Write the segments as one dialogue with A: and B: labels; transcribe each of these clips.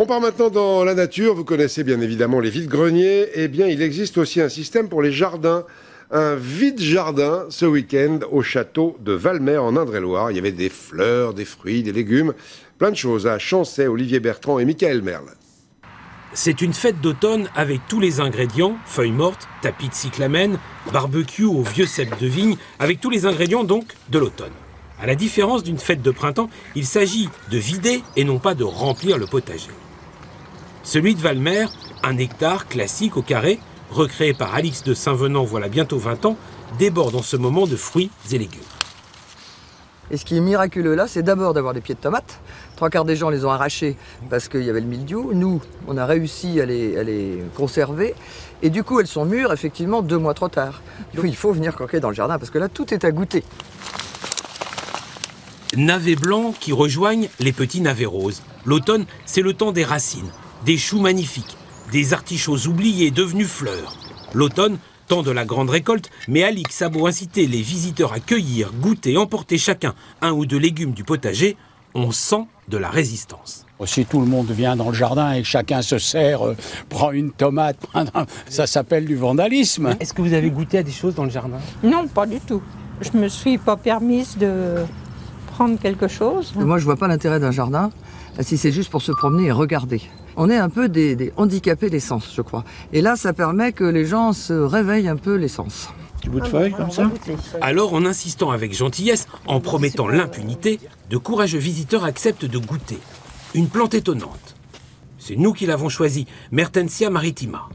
A: On part maintenant dans la nature. Vous connaissez bien évidemment les vides-greniers. Eh bien, il existe aussi un système pour les jardins. Un vide-jardin ce week-end au château de Valmer en Indre-et-Loire. Il y avait des fleurs, des fruits, des légumes, plein de choses à Chancey, Olivier Bertrand et Michael Merle.
B: C'est une fête d'automne avec tous les ingrédients, feuilles mortes, tapis de cyclamen, barbecue au vieux cèpe de vigne, avec tous les ingrédients donc de l'automne. À la différence d'une fête de printemps, il s'agit de vider et non pas de remplir le potager. Celui de Valmer, 1 hectare classique au carré, recréé par Alix de Saint-Venant voilà bientôt 20 ans, déborde en ce moment de fruits et légumes.
C: Et ce qui est miraculeux là, c'est d'abord d'avoir des pieds de tomates. 3/4 des gens les ont arrachés parce qu'il y avait le mildiou. Nous, on a réussi à les conserver. Et du coup, elles sont mûres, effectivement, 2 mois trop tard. Il faut venir croquer dans le jardin parce que là, tout est à goûter.
B: Navets blancs qui rejoignent les petits navets roses. L'automne, c'est le temps des racines, des choux magnifiques, des artichauts oubliés devenus fleurs. L'automne, temps de la grande récolte, mais Alix a beau inciter les visiteurs à cueillir, goûter, emporter chacun 1 ou 2 légumes du potager, on sent de la résistance.
D: Si tout le monde vient dans le jardin et que chacun se sert, prend une tomate, ça s'appelle du vandalisme.
B: Est-ce que vous avez goûté à des choses dans le jardin?
E: Non, pas du tout. Je me suis pas permise de prendre quelque chose.
C: Moi, je vois pas l'intérêt d'un jardin si c'est juste pour se promener et regarder. On est un peu des handicapés des sens, je crois. Et là, ça permet que les gens se réveillent un peu les sens.
D: Petit bout de feuille comme ça.
B: Alors, en insistant avec gentillesse, en promettant l'impunité, de courageux visiteurs acceptent de goûter. Une plante étonnante. C'est nous qui l'avons choisie, Mertensia maritima.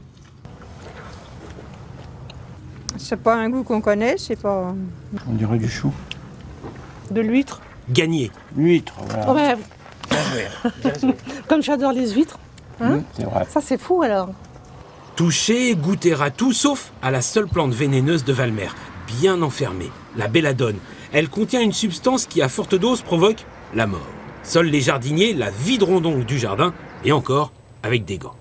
E: C'est pas un goût qu'on connaît, c'est pas...
D: On dirait du chou.
E: De l'huître.
B: Gagné.
D: Huître, voilà.
E: Oh ben, comme j'adore les huîtres. Hein,
D: C'est vrai.
E: ça c'est fou alors.
B: Toucher, goûter à tout, sauf à la seule plante vénéneuse de Valmer, bien enfermée, la belladone. Elle contient une substance qui, à forte dose, provoque la mort. Seuls les jardiniers la videront donc du jardin, et encore avec des gants.